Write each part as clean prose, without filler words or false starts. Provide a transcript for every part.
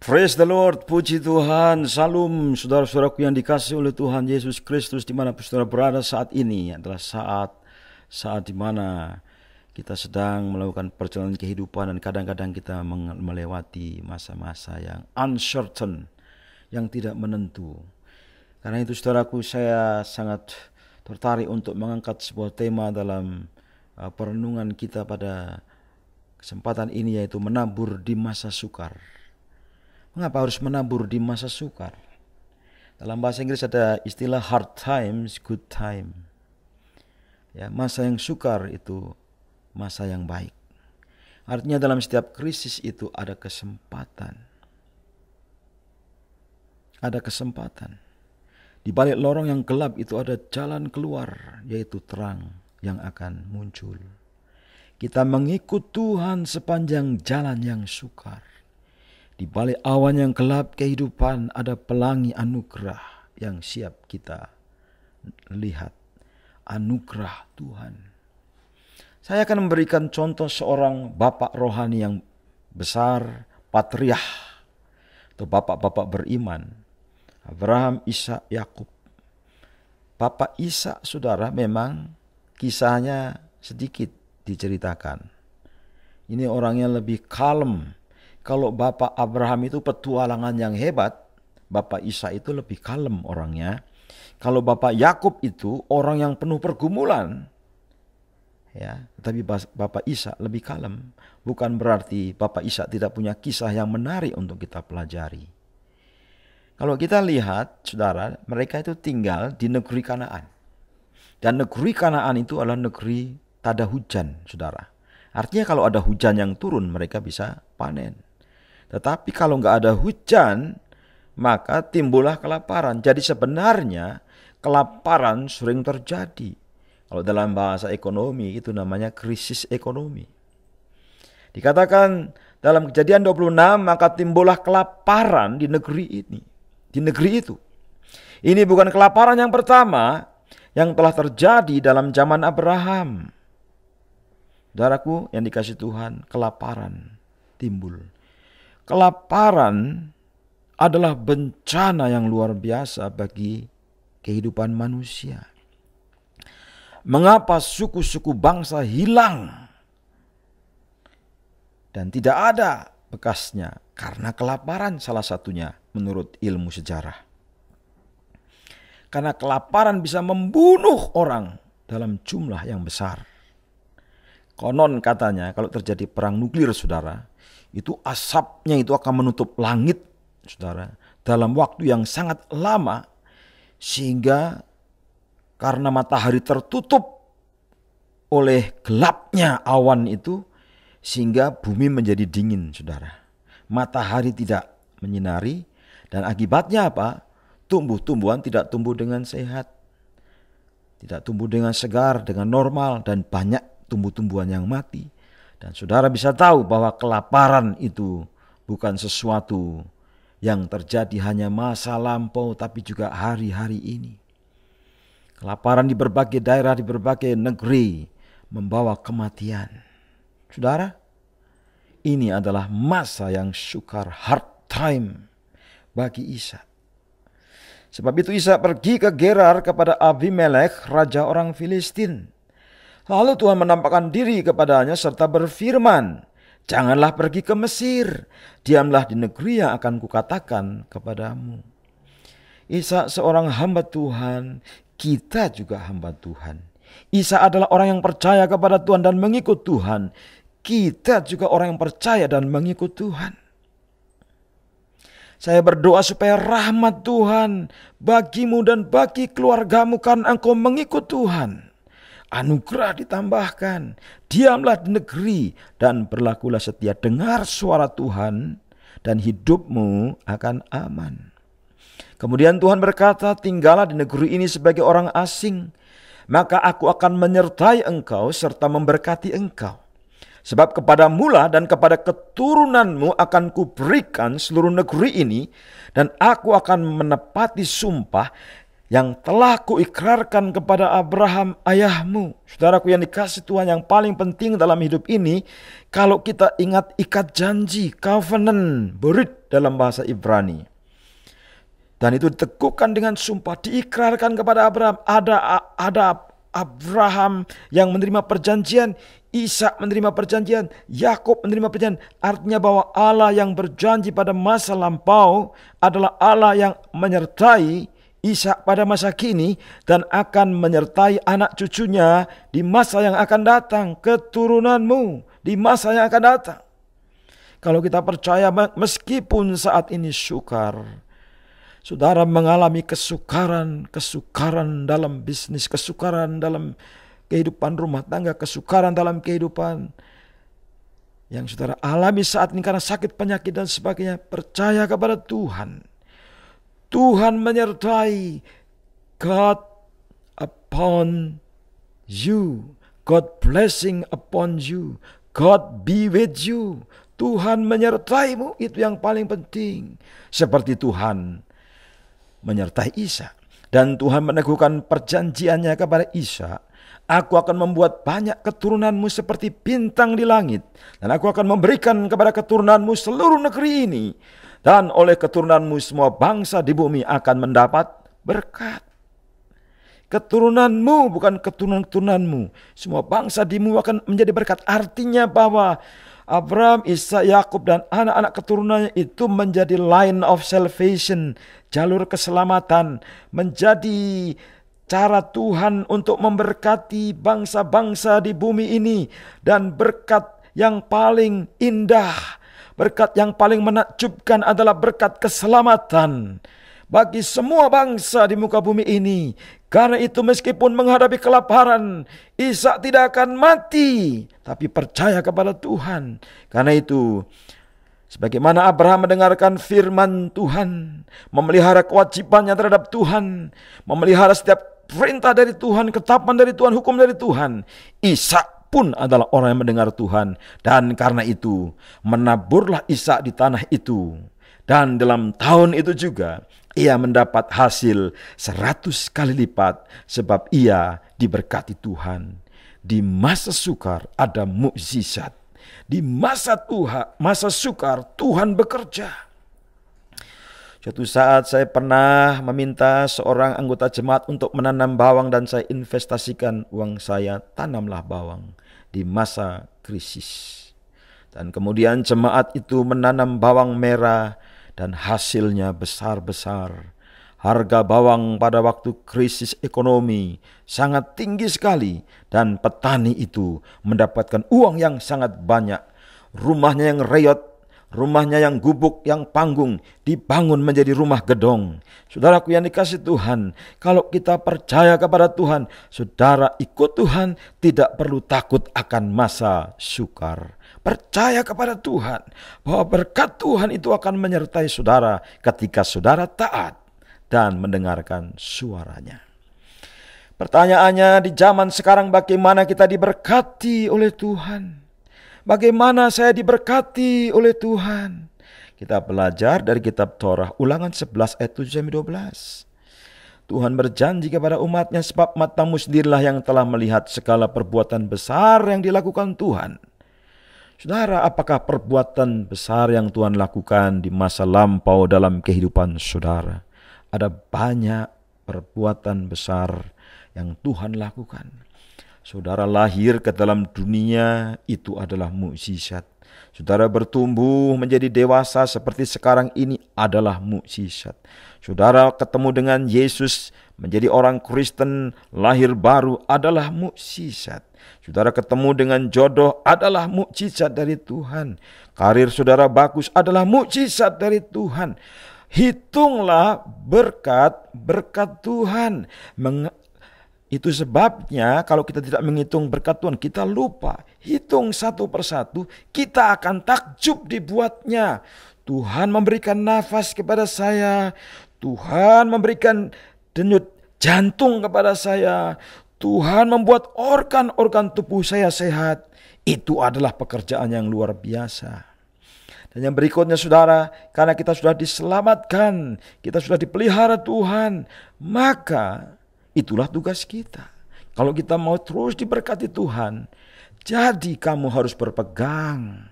Praise the Lord, puji Tuhan, salam saudara-saudaraku yang dikasihi oleh Tuhan Yesus Kristus. Dimanapun saudara berada saat ini adalah saat dimana kita sedang melakukan perjalanan kehidupan, dan kadang-kadang kita melewati masa-masa yang uncertain, yang tidak menentu. Karena itu saudaraku, saya sangat tertarik untuk mengangkat sebuah tema dalam perenungan kita pada kesempatan ini, yaitu menabur di masa sukar. Mengapa harus menabur di masa sukar? Dalam bahasa Inggris ada istilah hard times, good time. Ya, masa yang sukar itu masa yang baik. Artinya dalam setiap krisis itu ada kesempatan. Ada kesempatan. Di balik lorong yang gelap itu ada jalan keluar, yaitu terang yang akan muncul. Kita mengikut Tuhan sepanjang jalan yang sukar. Di balik awan yang gelap kehidupan ada pelangi anugerah yang siap kita lihat. Anugerah Tuhan. Saya akan memberikan contoh seorang bapak rohani yang besar, patriark atau bapak-bapak beriman. Abraham, Ishak, Yakub. Bapak Ishak, saudara, memang kisahnya sedikit diceritakan. Ini orangnya lebih kalem. Kalau Bapak Abraham itu petualangan yang hebat, Bapak Ishak itu lebih kalem orangnya. Kalau Bapak Yakub itu orang yang penuh pergumulan, ya, tapi Bapak Ishak lebih kalem. Bukan berarti Bapak Ishak tidak punya kisah yang menarik untuk kita pelajari. Kalau kita lihat, saudara, mereka itu tinggal di negeri Kanaan. Dan negeri Kanaan itu adalah negeri tak ada hujan, saudara. Artinya kalau ada hujan yang turun, mereka bisa panen. Tetapi kalau nggak ada hujan, maka timbullah kelaparan. Jadi sebenarnya kelaparan sering terjadi. Kalau dalam bahasa ekonomi itu namanya krisis ekonomi. Dikatakan dalam Kejadian 26, maka timbullah kelaparan di negeri ini. Di negeri itu. Ini bukan kelaparan yang pertama yang telah terjadi dalam zaman Abraham. Saudaraku yang dikasihi Tuhan, kelaparan timbul. Kelaparan adalah bencana yang luar biasa bagi kehidupan manusia. Mengapa suku-suku bangsa hilang dan tidak ada bekasnya? Karena kelaparan salah satunya menurut ilmu sejarah. Karena kelaparan bisa membunuh orang dalam jumlah yang besar. Konon katanya kalau terjadi perang nuklir, saudara, itu asapnya itu akan menutup langit, saudara, dalam waktu yang sangat lama, sehingga karena matahari tertutup oleh gelapnya awan itu, sehingga bumi menjadi dingin, saudara. Matahari tidak menyinari, dan akibatnya apa? Tumbuh-tumbuhan tidak tumbuh dengan sehat, tidak tumbuh dengan segar, dengan normal, dan banyak tumbuh-tumbuhan yang mati. Dan saudara bisa tahu bahwa kelaparan itu bukan sesuatu yang terjadi hanya masa lampau, tapi juga hari-hari ini. Kelaparan di berbagai daerah, di berbagai negeri membawa kematian. Saudara, ini adalah masa yang sukar, hard time bagi Ishak. Sebab itu Ishak pergi ke Gerar kepada Abimelek, raja orang Filistin. Lalu Tuhan menampakkan diri kepadanya serta berfirman, "Janganlah pergi ke Mesir, diamlah di negeri yang akan kukatakan kepadamu." Ishak seorang hamba Tuhan, kita juga hamba Tuhan. Ishak adalah orang yang percaya kepada Tuhan dan mengikut Tuhan. Kita juga orang yang percaya dan mengikut Tuhan. Saya berdoa supaya rahmat Tuhan bagimu dan bagi keluargamu karena engkau mengikut Tuhan. Anugerah ditambahkan, diamlah di negeri dan berlakulah setia, dengar suara Tuhan dan hidupmu akan aman. Kemudian Tuhan berkata, "Tinggallah di negeri ini sebagai orang asing, maka aku akan menyertai engkau serta memberkati engkau. Sebab kepadamulah dan kepada keturunanmu akan kuberikan seluruh negeri ini, dan aku akan menepati sumpah yang telah kuikrarkan kepada Abraham ayahmu. Saudaraku yang dikasihi Tuhan, yang paling penting dalam hidup ini, kalau kita ingat ikat janji, covenant, berit dalam bahasa Ibrani. Dan itu diteguhkan dengan sumpah, diikrarkan kepada Abraham. Ada Abraham yang menerima perjanjian, Ishak menerima perjanjian, Yakub menerima perjanjian. Artinya bahwa Allah yang berjanji pada masa lampau adalah Allah yang menyertai Ishak pada masa kini dan akan menyertai anak cucunya di masa yang akan datang, keturunanmu di masa yang akan datang. Kalau kita percaya, meskipun saat ini sukar, saudara mengalami kesukaran dalam bisnis, kesukaran dalam kehidupan rumah tangga, kesukaran dalam kehidupan yang saudara alami saat ini karena sakit, penyakit dan sebagainya, percaya kepada Tuhan. Tuhan menyertai. God upon you. God blessing upon you. God be with you. Tuhan menyertaimu, itu yang paling penting. Seperti Tuhan menyertai Ishak. Dan Tuhan meneguhkan perjanjiannya kepada Ishak. Aku akan membuat banyak keturunanmu seperti bintang di langit. Dan aku akan memberikan kepada keturunanmu seluruh negeri ini. Dan oleh keturunanmu semua bangsa di bumi akan mendapat berkat. Keturunanmu, bukan keturunan-keturunanmu. Semua bangsa di bumi akan menjadi berkat. Artinya bahwa Abraham, Ishak, Yakub dan anak-anak keturunannya itu menjadi line of salvation, jalur keselamatan, menjadi cara Tuhan untuk memberkati bangsa-bangsa di bumi ini. Dan berkat yang paling indah, berkat yang paling menakjubkan adalah berkat keselamatan bagi semua bangsa di muka bumi ini. Karena itu meskipun menghadapi kelaparan, Ishak tidak akan mati, tapi percaya kepada Tuhan. Karena itu, sebagaimana Abraham mendengarkan firman Tuhan, memelihara kewajibannya terhadap Tuhan, memelihara setiap perintah dari Tuhan, ketetapan dari Tuhan, hukum dari Tuhan, Ishak pun adalah orang yang mendengar Tuhan. Dan karena itu menaburlah Ishak di tanah itu. Dan dalam tahun itu juga ia mendapat hasil 100 kali lipat, sebab ia diberkati Tuhan. Di masa sukar ada mukjizat. Di masa sukar Tuhan bekerja. Suatu saat saya pernah meminta seorang anggota jemaat untuk menanam bawang dan saya investasikan uang saya, tanamlah bawang di masa krisis. Dan kemudian jemaat itu menanam bawang merah dan hasilnya besar-besar. Harga bawang pada waktu krisis ekonomi sangat tinggi sekali dan petani itu mendapatkan uang yang sangat banyak. Rumahnya yang reot, rumahnya yang gubuk, yang panggung, dibangun menjadi rumah gedong. Saudaraku yang dikasihi Tuhan, kalau kita percaya kepada Tuhan, saudara ikut Tuhan, tidak perlu takut akan masa sukar. Percaya kepada Tuhan, bahwa berkat Tuhan itu akan menyertai saudara ketika saudara taat dan mendengarkan suaranya. Pertanyaannya, di zaman sekarang bagaimana kita diberkati oleh Tuhan? Bagaimana saya diberkati oleh Tuhan? Kita belajar dari kitab Torah, Ulangan 11 ayat 7-12. Tuhan berjanji kepada umatnya, sebab matamu sendirilah yang telah melihat segala perbuatan besar yang dilakukan Tuhan. Saudara, apakah perbuatan besar yang Tuhan lakukan di masa lampau dalam kehidupan saudara? Ada banyak perbuatan besar yang Tuhan lakukan. Saudara lahir ke dalam dunia, itu adalah mukjizat. Saudara bertumbuh menjadi dewasa seperti sekarang ini adalah mukjizat. Saudara ketemu dengan Yesus, menjadi orang Kristen, lahir baru adalah mukjizat. Saudara ketemu dengan jodoh adalah mukjizat dari Tuhan. Karir saudara bagus adalah mukjizat dari Tuhan. Hitunglah berkat Tuhan. Itu sebabnya kalau kita tidak menghitung berkat Tuhan, kita lupa. Hitung satu persatu, kita akan takjub dibuatnya. Tuhan memberikan nafas kepada saya. Tuhan memberikan denyut jantung kepada saya. Tuhan membuat organ-organ tubuh saya sehat. Itu adalah pekerjaan yang luar biasa. Dan yang berikutnya saudara, karena kita sudah diselamatkan, kita sudah dipelihara Tuhan, maka itulah tugas kita. Kalau kita mau terus diberkati Tuhan, jadi kamu harus berpegang.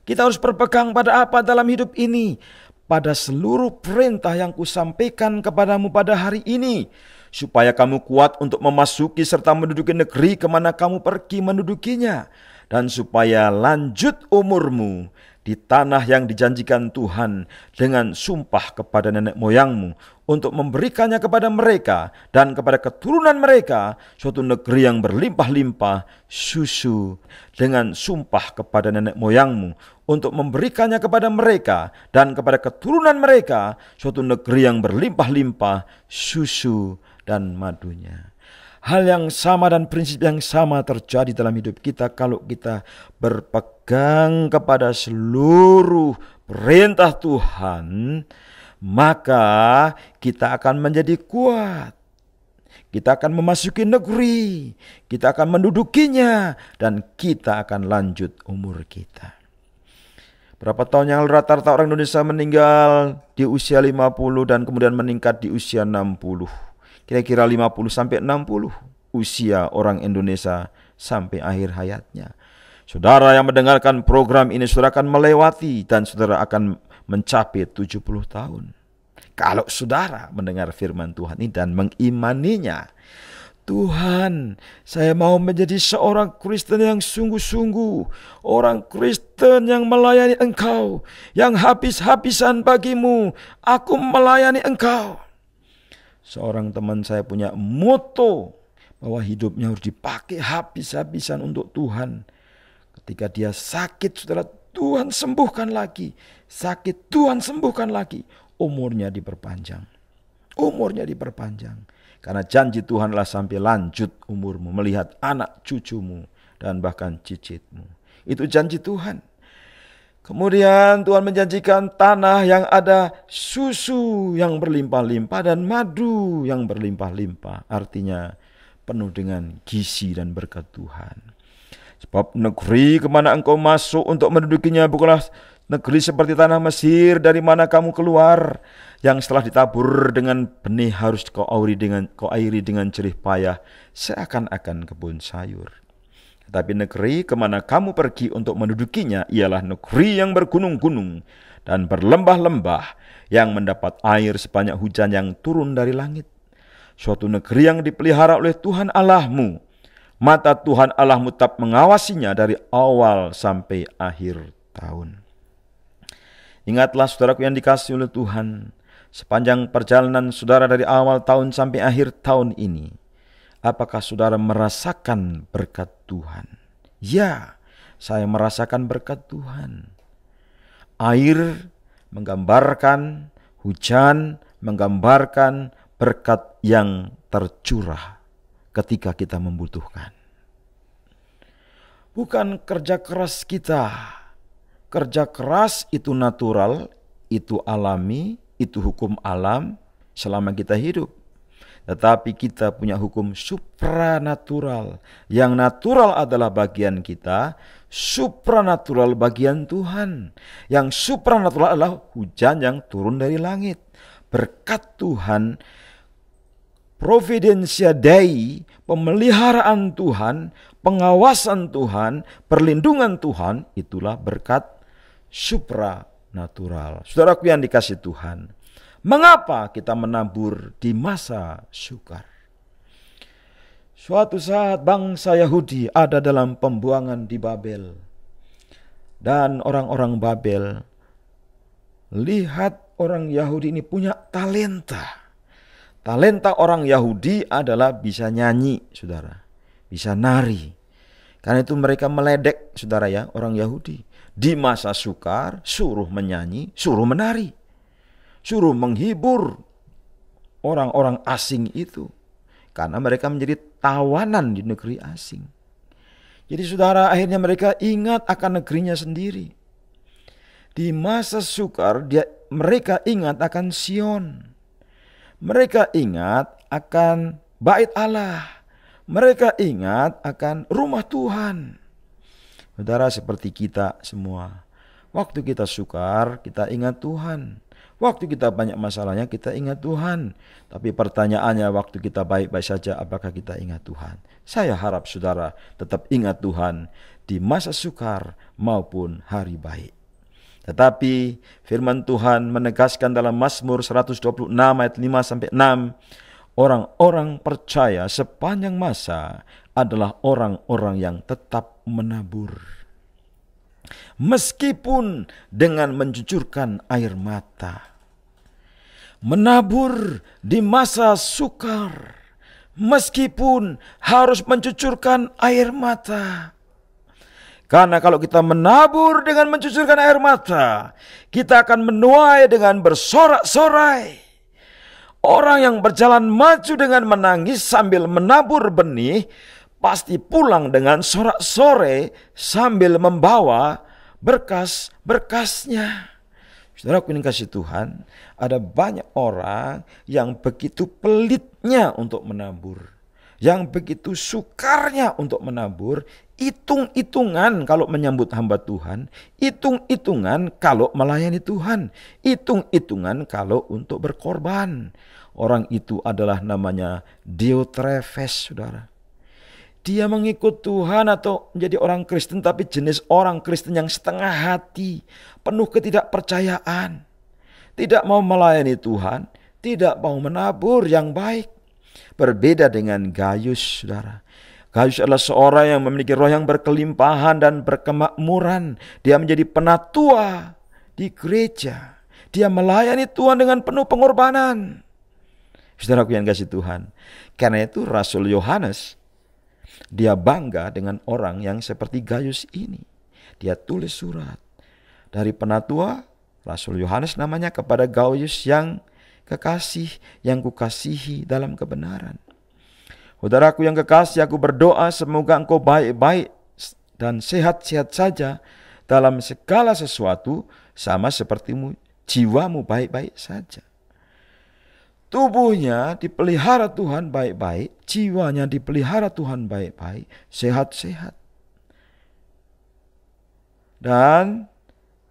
Kita harus berpegang pada apa dalam hidup ini? Pada seluruh perintah yang kusampaikan kepadamu pada hari ini, supaya kamu kuat untuk memasuki serta menduduki negeri kemana kamu pergi mendudukinya, dan supaya lanjut umurmu di tanah yang dijanjikan Tuhan dengan sumpah kepada nenek moyangmu untuk memberikannya kepada mereka dan kepada keturunan mereka suatu negeri yang berlimpah-limpah susu, dengan sumpah kepada nenek moyangmu untuk memberikannya kepada mereka dan kepada keturunan mereka suatu negeri yang berlimpah-limpah susu dan madunya. Hal yang sama dan prinsip yang sama terjadi dalam hidup kita kalau kita berpegang kepada seluruh perintah Tuhan, maka kita akan menjadi kuat. Kita akan memasuki negeri, kita akan mendudukinya, dan kita akan lanjut umur kita. Berapa tahun yang lalu rata-rata orang Indonesia meninggal di usia 50 dan kemudian meningkat di usia 60. Kira-kira 50 sampai 60 usia orang Indonesia sampai akhir hayatnya. Saudara yang mendengarkan program ini, saudara akan melewati dan saudara akan mencapai 70 tahun. Kalau saudara mendengar firman Tuhan ini dan mengimaninya, Tuhan, saya mau menjadi seorang Kristen yang sungguh-sungguh, orang Kristen yang melayani Engkau, yang habis-habisan bagimu, aku melayani Engkau. Seorang teman saya punya moto bahwa hidupnya harus dipakai habis-habisan untuk Tuhan. Ketika dia sakit, saudara, Tuhan sembuhkan lagi. Sakit, Tuhan sembuhkan lagi. Umurnya diperpanjang. Umurnya diperpanjang. Karena janji Tuhanlah sampai lanjut umurmu, melihat anak cucumu dan bahkan cicitmu. Itu janji Tuhan. Kemudian Tuhan menjanjikan tanah yang ada susu yang berlimpah-limpah dan madu yang berlimpah-limpah. Artinya penuh dengan gizi dan berkat Tuhan. Sebab negeri kemana engkau masuk untuk mendudukinya bukanlah negeri seperti tanah Mesir dari mana kamu keluar, yang setelah ditabur dengan benih harus kau airi dengan jerih payah seakan-akan kebun sayur. Tetapi negeri kemana kamu pergi untuk mendudukinya ialah negeri yang bergunung-gunung dan berlembah-lembah, yang mendapat air sebanyak hujan yang turun dari langit. Suatu negeri yang dipelihara oleh Tuhan Allahmu. Mata Tuhan Allahmu tetap mengawasinya dari awal sampai akhir tahun. Ingatlah saudaraku yang dikasihi oleh Tuhan, sepanjang perjalanan saudara dari awal tahun sampai akhir tahun ini, apakah saudara merasakan berkat Tuhan? Ya, saya merasakan berkat Tuhan. Air menggambarkan, hujan menggambarkan berkat yang tercurah ketika kita membutuhkan. Bukan kerja keras kita. Kerja keras itu natural, itu alami, itu hukum alam selama kita hidup. Tetapi kita punya hukum supranatural. Yang natural adalah bagian kita, supranatural bagian Tuhan. Yang supranatural adalah hujan yang turun dari langit. Berkat Tuhan, providensia Dei, pemeliharaan Tuhan, pengawasan Tuhan, perlindungan Tuhan, itulah berkat supranatural. Saudaraku yang dikasihi Tuhan, mengapa kita menabur di masa sukar? Suatu saat bangsa Yahudi ada dalam pembuangan di Babel. Dan orang-orang Babel lihat orang Yahudi ini punya talenta. Talenta orang Yahudi adalah bisa nyanyi, saudara. Bisa nari. Karena itu mereka meledek, saudara ya, orang Yahudi. Di masa sukar suruh menyanyi, suruh menari. Suruh menghibur orang-orang asing itu. Karena mereka menjadi tawanan di negeri asing. Jadi saudara, akhirnya mereka ingat akan negerinya sendiri. Di masa sukar mereka ingat akan Sion. Mereka ingat akan bait Allah. Mereka ingat akan rumah Tuhan. Saudara, seperti kita semua, Waktu kita sukar, kita ingat Tuhan. Waktu kita banyak masalahnya, kita ingat Tuhan. Tapi pertanyaannya, waktu kita baik-baik saja, apakah kita ingat Tuhan? Saya harap saudara tetap ingat Tuhan di masa sukar maupun hari baik. Tetapi firman Tuhan menegaskan dalam Mazmur 126 ayat 5-6, orang-orang percaya sepanjang masa adalah orang-orang yang tetap menabur. Meskipun dengan mencucurkan air mata. Menabur di masa sukar. Meskipun harus mencucurkan air mata. Karena kalau kita menabur dengan mencucurkan air mata, kita akan menuai dengan bersorak-sorai. Orang yang berjalan maju dengan menangis sambil menabur benih, pasti pulang dengan sorak-sorai sambil membawa berkas-berkasnya. Saudara yang kasih Tuhan, ada banyak orang yang begitu pelitnya untuk menabur, yang begitu sukarnya untuk menabur, hitung-hitungan kalau menyambut hamba Tuhan, hitung-hitungan kalau melayani Tuhan, hitung-hitungan kalau untuk berkorban. Orang itu adalah namanya Diotrefes, saudara. Dia mengikut Tuhan atau menjadi orang Kristen, tapi jenis orang Kristen yang setengah hati, penuh ketidakpercayaan, tidak mau melayani Tuhan, tidak mau menabur yang baik. Berbeda dengan Gaius, saudara. Gaius adalah seorang yang memiliki roh yang berkelimpahan dan berkemakmuran. Dia menjadi penatua di gereja. Dia melayani Tuhan dengan penuh pengorbanan. Saudaraku yang kasih Tuhan, karena itu Rasul Yohanes, dia bangga dengan orang yang seperti Gaius ini. Dia tulis surat dari penatua, Rasul Yohanes namanya, kepada Gaius yang kekasih, yang kukasihi dalam kebenaran. Saudaraku yang kekasih, aku berdoa semoga engkau baik-baik dan sehat-sehat saja dalam segala sesuatu, sama sepertimu jiwamu baik-baik saja. Tubuhnya dipelihara Tuhan baik-baik, jiwanya dipelihara Tuhan baik-baik, sehat-sehat. Dan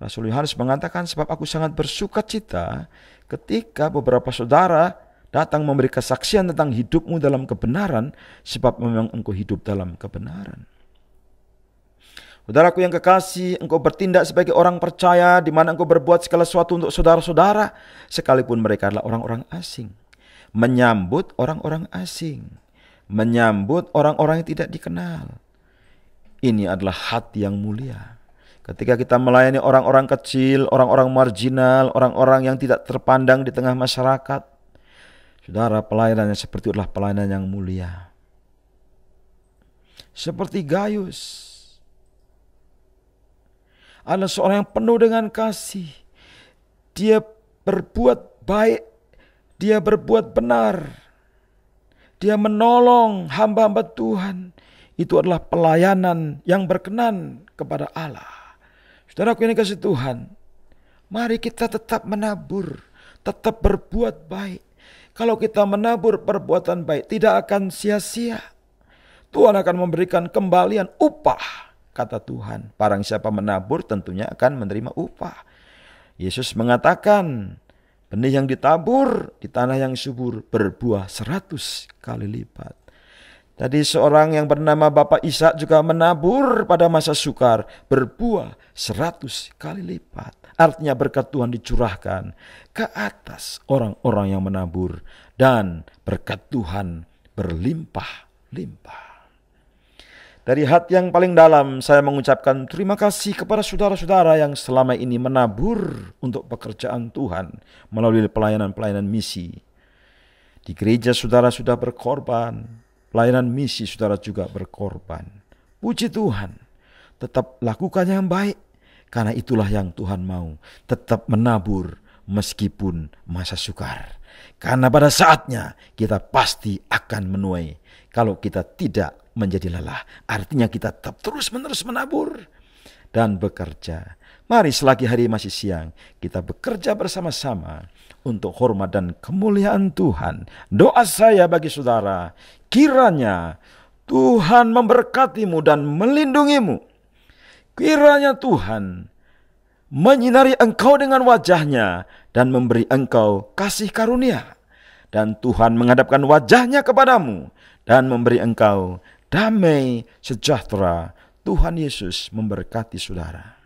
Rasul Yohanes mengatakan, sebab aku sangat bersuka cita ketika beberapa saudara datang memberi kesaksian tentang hidupmu dalam kebenaran, sebab memang engkau hidup dalam kebenaran. Saudaraku yang kekasih, engkau bertindak sebagai orang percaya di mana engkau berbuat segala sesuatu untuk saudara-saudara, sekalipun mereka adalah orang-orang asing. Menyambut orang-orang asing, menyambut orang-orang yang tidak dikenal. Ini adalah hati yang mulia. Ketika kita melayani orang-orang kecil, orang-orang marginal, orang-orang yang tidak terpandang di tengah masyarakat, saudara, pelayanannya seperti itulah pelayanan yang mulia. Seperti Gaius, adalah seorang yang penuh dengan kasih. Dia berbuat baik, dia berbuat benar, dia menolong hamba-hamba Tuhan. Itu adalah pelayanan yang berkenan kepada Allah. Saudaraku yang dikasihi Tuhan, mari kita tetap menabur, tetap berbuat baik. Kalau kita menabur perbuatan baik, tidak akan sia-sia. Tuhan akan memberikan kembalian upah. Kata Tuhan, barang siapa menabur tentunya akan menerima upah. Yesus mengatakan, benih yang ditabur di tanah yang subur berbuah 100 kali lipat. Tadi seorang yang bernama Bapak Ishak juga menabur pada masa sukar, berbuah 100 kali lipat. Artinya berkat Tuhan dicurahkan ke atas orang-orang yang menabur, dan berkat Tuhan berlimpah-limpah. Dari hati yang paling dalam saya mengucapkan terima kasih kepada saudara-saudara yang selama ini menabur untuk pekerjaan Tuhan melalui pelayanan-pelayanan misi. Di gereja saudara sudah berkorban, pelayanan misi saudara juga berkorban. Puji Tuhan, tetap lakukan yang baik, karena itulah yang Tuhan mau. Tetap menabur meskipun masa sukar. Karena pada saatnya kita pasti akan menuai kalau kita tidak menjadi lelah. Artinya kita tetap terus-menerus menabur dan bekerja. Mari selagi hari masih siang, kita bekerja bersama-sama untuk hormat dan kemuliaan Tuhan. Doa saya bagi saudara, kiranya Tuhan memberkatimu dan melindungimu. Kiranya Tuhan menyinari engkau dengan wajahnya dan memberi engkau kasih karunia. Dan Tuhan menghadapkan wajahnya kepadamu dan memberi engkau damai sejahtera. Tuhan Yesus memberkati saudara.